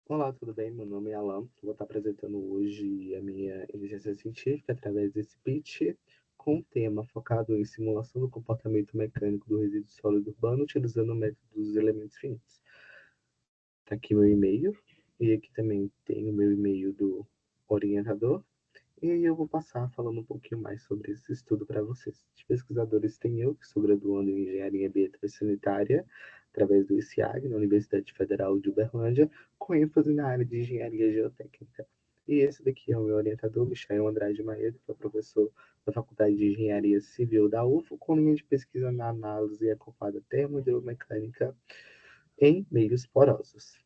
Olá, tudo bem? Meu nome é Alan. Vou estar apresentando hoje a minha iniciação científica através desse pitch, com um tema focado em simulação do comportamento mecânico do resíduo sólido urbano utilizando o método dos elementos finitos. Está aqui meu e-mail, e aqui também tem o meu e-mail do orientador, e aí eu vou passar falando um pouquinho mais sobre esse estudo para vocês. De pesquisadores tem eu, que sou graduando em Engenharia Ambiental e Sanitária, através do ICIAG, na Universidade Federal de Uberlândia, com ênfase na área de Engenharia Geotécnica. E esse daqui é o meu orientador, Michael Andrade Maeda, que é professor da Faculdade de Engenharia Civil da UFO, com linha de pesquisa na análise acoplada termodinâmica em meios porosos.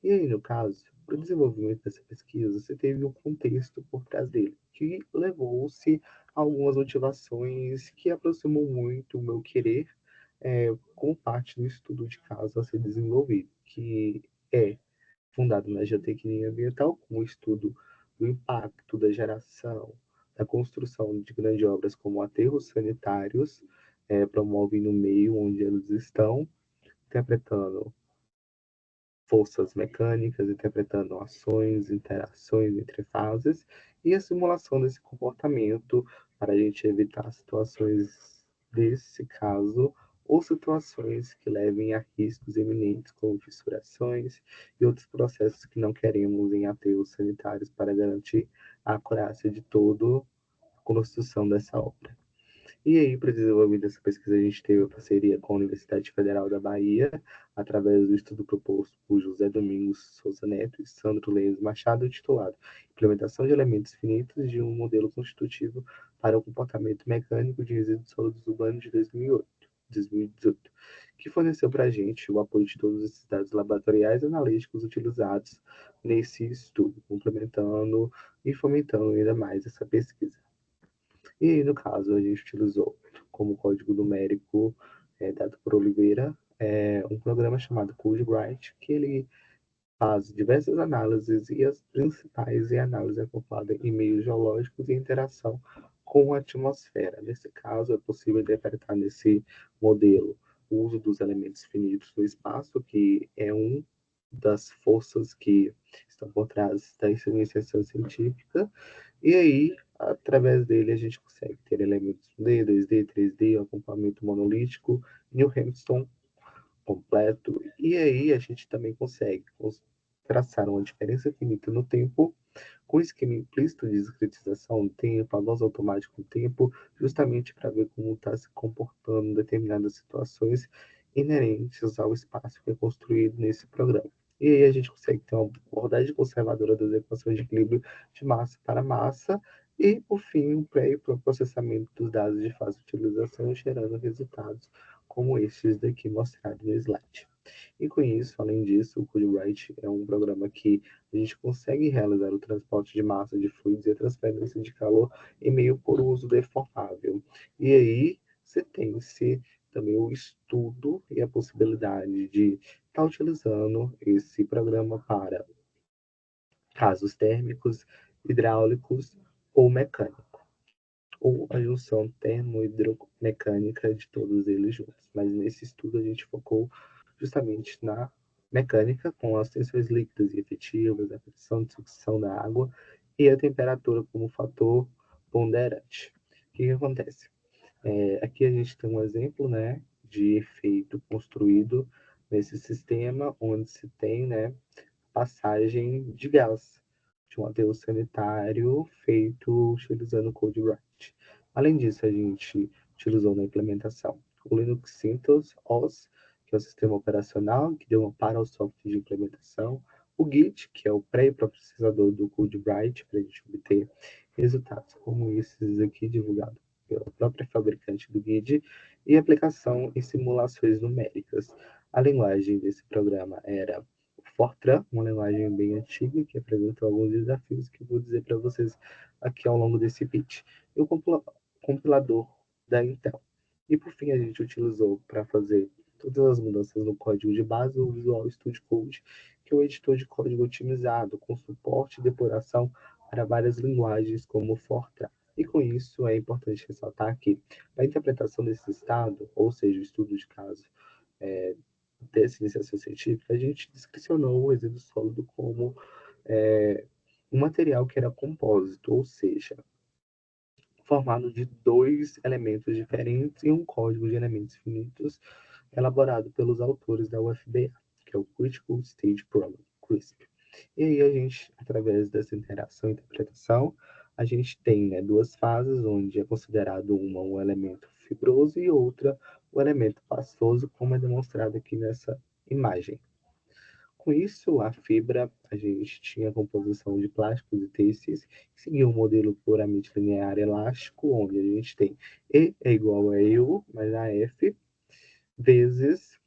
E aí, no caso, para o desenvolvimento dessa pesquisa, você teve um contexto por trás dele, que levou-se a algumas motivações que aproximam muito o meu querer como parte do estudo de caso a ser desenvolvido, que é fundado na geotecnia ambiental, com o estudo do impacto da geração, da construção de grandes obras como aterros sanitários, promovem no meio onde eles estão, interpretando forças mecânicas, interpretando ações, interações entre fases e a simulação desse comportamento para a gente evitar situações desse caso ou situações que levem a riscos iminentes, como fissurações e outros processos que não queremos em aterros sanitários para garantir a acurácia de toda a construção dessa obra. E aí, para desenvolver essa pesquisa, a gente teve a parceria com a Universidade Federal da Bahia, através do estudo proposto por José Domingos Souza Neto e Sandro Lemes Machado, titulado Implementação de Elementos Finitos de um Modelo Constitutivo para o Comportamento Mecânico de Resíduos Sólidos Urbanos de 2018, que forneceu para a gente o apoio de todos esses dados laboratoriais e analíticos utilizados nesse estudo, complementando e fomentando ainda mais essa pesquisa. E aí, no caso, a gente utilizou como código numérico dado por Oliveira um programa chamado CodeWrite, que ele faz diversas análises e as principais é a análise acoplada em meios geológicos e interação com a atmosfera. Nesse caso, é possível interpretar nesse modelo o uso dos elementos finitos no espaço, que é um das forças que estão por trás da iniciação científica, e aí, através dele, a gente consegue ter elementos 1D, 2D, 3D, acompanhamento monolítico, New Hampton completo, e aí a gente também consegue traçar uma diferença finita no tempo com esquema implícito de discretização do tempo, avanço automático do tempo, justamente para ver como está se comportando em determinadas situações inerentes ao espaço que é construído nesse programa. E aí a gente consegue ter uma abordagem conservadora das equações de equilíbrio de massa para massa e, por fim, um pré e processamento dos dados de fácil utilização, gerando resultados como estes daqui mostrados no slide. E com isso, além disso, o CodeWrite é um programa que a gente consegue realizar o transporte de massa de fluidos e a transferência de calor em meio poroso deformável. E aí você tem-se também o estudo e a possibilidade de estar utilizando esse programa para casos térmicos, hidráulicos ou mecânicos, ou a junção termohidromecânica de todos eles juntos. Mas nesse estudo a gente focou justamente na mecânica, com as tensões líquidas e efetivas, a pressão de sucção da água e a temperatura como fator ponderante. O que acontece? Aqui a gente tem um exemplo, né, de efeito construído nesse sistema, onde se tem, né, passagem de gás de um aterro sanitário feito utilizando o CodeWrite. Além disso, a gente utilizou na implementação o Linux CentOS OS, que é o sistema operacional que deu um amparo ao software de implementação, o Git, que é o pré-processador do CodeWrite, para a gente obter resultados como esses aqui divulgados pela própria fabricante do Git, e aplicação em simulações numéricas. A linguagem desse programa era Fortran, uma linguagem bem antiga que apresenta alguns desafios que eu vou dizer para vocês aqui ao longo desse pitch. E o compilador da Intel. E por fim, a gente utilizou para fazer todas as mudanças no código de base o Visual Studio Code, que é um editor de código otimizado, com suporte e depuração para várias linguagens como Fortran. E com isso é importante ressaltar que a interpretação desse estado, ou seja, o estudo de caso dessa iniciação científica, a gente descricionou o resíduo sólido como um material que era compósito, ou seja, formado de dois elementos diferentes e um código de elementos finitos elaborado pelos autores da UFBA, que é o Critical Stage Problem, CRISP. E aí a gente, através dessa interação e interpretação, a gente tem, né, duas fases, onde é considerado uma um elemento fibroso e outra o elemento pastoso, como é demonstrado aqui nessa imagem. Com isso, a fibra, a gente tinha a composição de plásticos e têxteis, que seguia um modelo puramente linear elástico, onde a gente tem E é igual a EU mais a F, vezes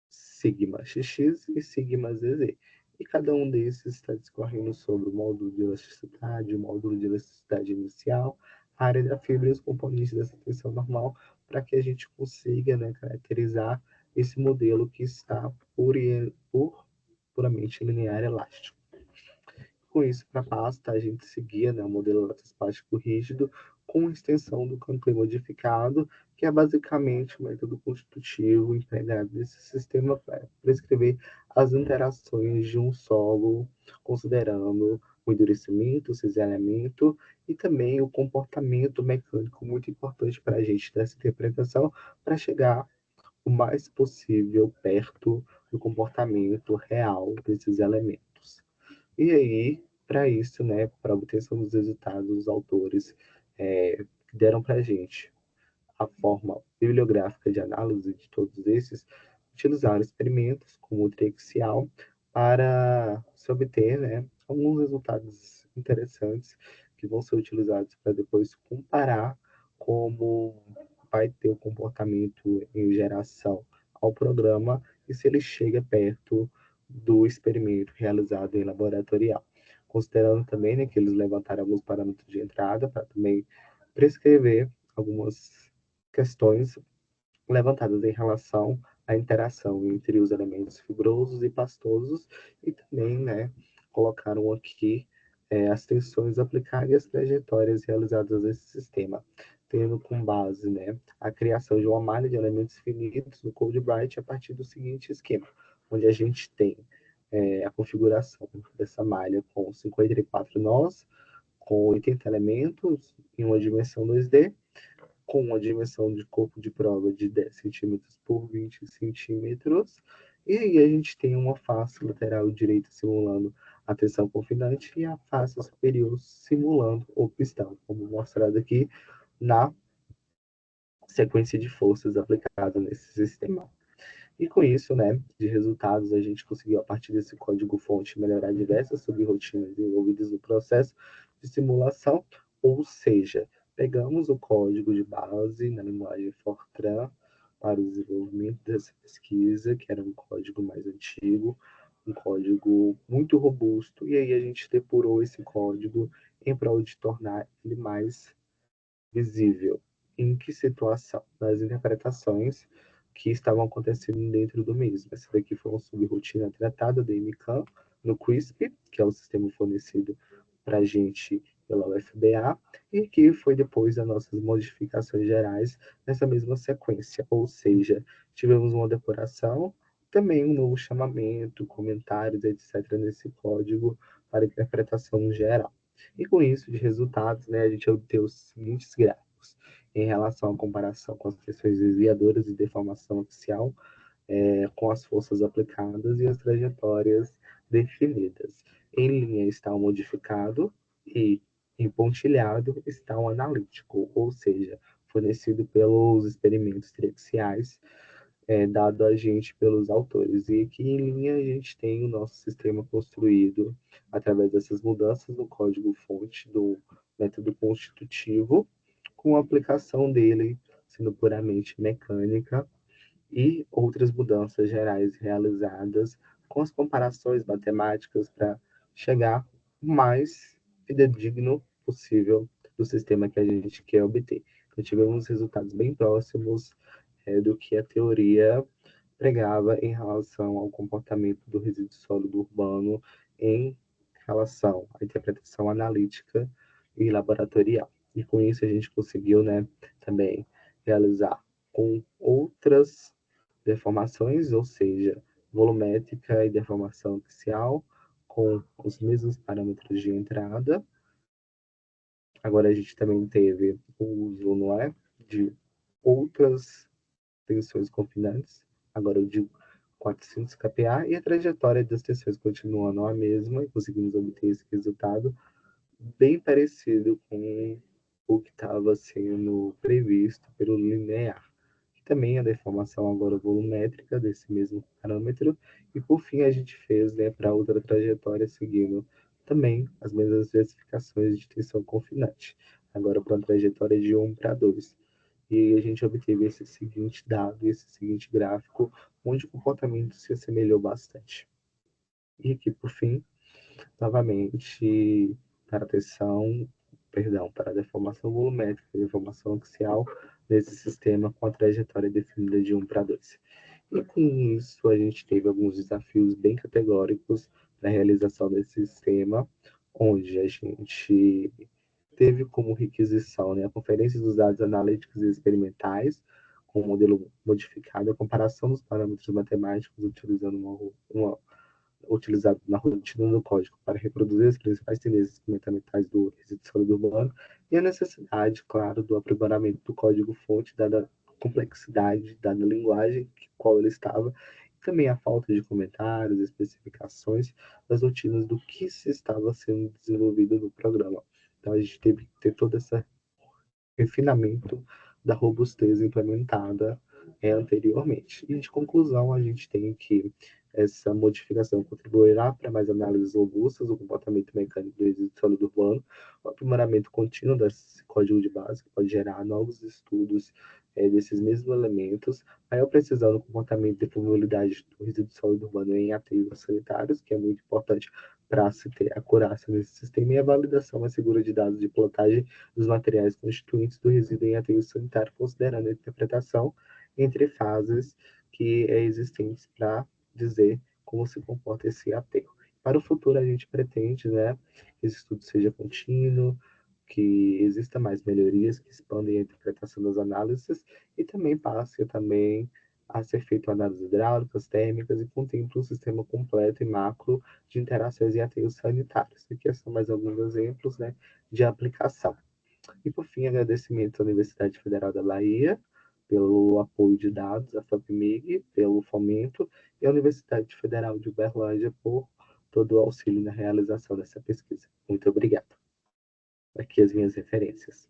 sigma xx e sigma zz. E cada um desses está discorrendo sobre o módulo de elasticidade, o módulo de elasticidade inicial, a área da fibra e os componentes dessa tensão normal, para que a gente consiga, né, caracterizar esse modelo que está puramente linear elástico. Com isso, para a pasta, a gente seguia, né, o modelo lattice-plástico rígido com extensão do campo modificado, que é basicamente o método constitutivo empregado nesse sistema para prescrever as interações de um solo, considerando o endurecimento, o cisalhamento e também o comportamento mecânico muito importante para a gente dessa interpretação, para chegar o mais possível perto do comportamento real desses elementos. E aí, para isso, né, para obtenção dos resultados, os autores deram para a gente a forma bibliográfica de análise de todos esses, utilizaram experimentos como o triaxial para se obter, né, alguns resultados interessantes que vão ser utilizados para depois comparar como vai ter o comportamento em geração ao programa e se ele chega perto do experimento realizado em laboratorial. Considerando também, né, que eles levantaram alguns parâmetros de entrada para também prescrever algumas questões levantadas em relação à interação entre os elementos fibrosos e pastosos e também, né, colocaram aqui as tensões aplicadas e as trajetórias realizadas nesse sistema, tendo com base, né, a criação de uma malha de elementos finitos no CodeBright a partir do seguinte esquema, onde a gente tem a configuração dessa malha com 54 nós, com 80 elementos em uma dimensão 2D, com uma dimensão de corpo de prova de 10 centímetros por 20 centímetros. E aí a gente tem uma face lateral direita simulando a tensão confinante e a face superior simulando o pistão, como mostrado aqui na sequência de forças aplicada nesse sistema. E com isso, né, de resultados, a gente conseguiu, a partir desse código-fonte, melhorar diversas subrrotinas envolvidas no processo de simulação, ou seja, pegamos o código de base na linguagem Fortran para o desenvolvimento dessa pesquisa, que era um código mais antigo, um código muito robusto, e aí a gente depurou esse código em prol de tornar ele mais visível. Em que situação? Nas interpretações que estavam acontecendo dentro do mesmo. Essa daqui foi uma subrotina tratada do MCAN no CRISP, que é o sistema fornecido para a gente pela UFBA, e que foi depois das nossas modificações gerais nessa mesma sequência. Ou seja, tivemos uma depuração, também um novo chamamento, comentários, etc., nesse código para interpretação geral. E com isso, de resultados, né, a gente obteve os seguintes gráficos em relação à comparação com as pressões desviadoras e deformação axial, com as forças aplicadas e as trajetórias definidas. Em linha está o modificado e em pontilhado está o analítico, ou seja, fornecido pelos experimentos triaxiais dado a gente pelos autores. E aqui em linha a gente tem o nosso sistema construído através dessas mudanças no código-fonte do método constitutivo, com a aplicação dele sendo puramente mecânica e outras mudanças gerais realizadas com as comparações matemáticas para chegar o mais fidedigno possível do sistema que a gente quer obter. Então, tivemos resultados bem próximos do que a teoria pregava em relação ao comportamento do resíduo sólido urbano em relação à interpretação analítica e laboratorial. E com isso a gente conseguiu, né, também realizar com outras deformações, ou seja, volumétrica e deformação axial, com os mesmos parâmetros de entrada. Agora a gente também teve o uso, não é, de outras tensões confinantes, agora eu digo 400 kPa, e a trajetória das tensões continuando a mesma, e conseguimos obter esse resultado bem parecido com o que estava sendo previsto pelo linear, que também é a deformação agora volumétrica desse mesmo parâmetro, e por fim a gente fez, né, para outra trajetória seguindo também as mesmas especificações de tensão confinante, agora para a trajetória de 1 para 2. E a gente obteve esse seguinte dado, esse seguinte gráfico, onde o comportamento se assemelhou bastante. E aqui, por fim, novamente, para a tensão, perdão, para a deformação volumétrica e deformação axial nesse sistema com a trajetória definida de 1 para 2. E com isso, a gente teve alguns desafios bem categóricos para a realização desse sistema, onde a gente teve como requisição, né, a conferência dos dados analíticos e experimentais, com o modelo modificado, a comparação dos parâmetros matemáticos utilizando uma utilizado na rotina do código para reproduzir as principais tendências comportamentais do resíduo sólido urbano e a necessidade, claro, do aprimoramento do código-fonte, dada a complexidade, dada a linguagem que qual ele estava, e também a falta de comentários, especificações das rotinas do que se estava sendo desenvolvido no programa. Então, a gente teve que ter todo esse refinamento da robustez implementada anteriormente. E de conclusão, a gente tem que essa modificação contribuirá para mais análises robustas do comportamento mecânico do resíduo sólido urbano, o aprimoramento contínuo desse código de base, que pode gerar novos estudos desses mesmos elementos, maior precisão no comportamento e permeabilidade do resíduo sólido urbano em aterros sanitários, que é muito importante para se ter acurácia nesse sistema, e a validação mais segura de dados de plotagem dos materiais constituintes do resíduo em aterro sanitário, considerando a interpretação entre fases que é existentes para dizer como se comporta esse aterro. Para o futuro, a gente pretende, né, que esse estudo seja contínuo, que exista mais melhorias, que expandem a interpretação das análises e também passe também a ser feito análises hidráulicas, térmicas e contemple um sistema completo e macro de interações em aterros sanitários. Aqui são mais alguns exemplos, né, de aplicação. E, por fim, agradecimento à Universidade Federal da Bahia pelo apoio de dados, à FAPEMIG pelo fomento e à Universidade Federal de Uberlândia por todo o auxílio na realização dessa pesquisa. Muito obrigado. Aqui as minhas referências.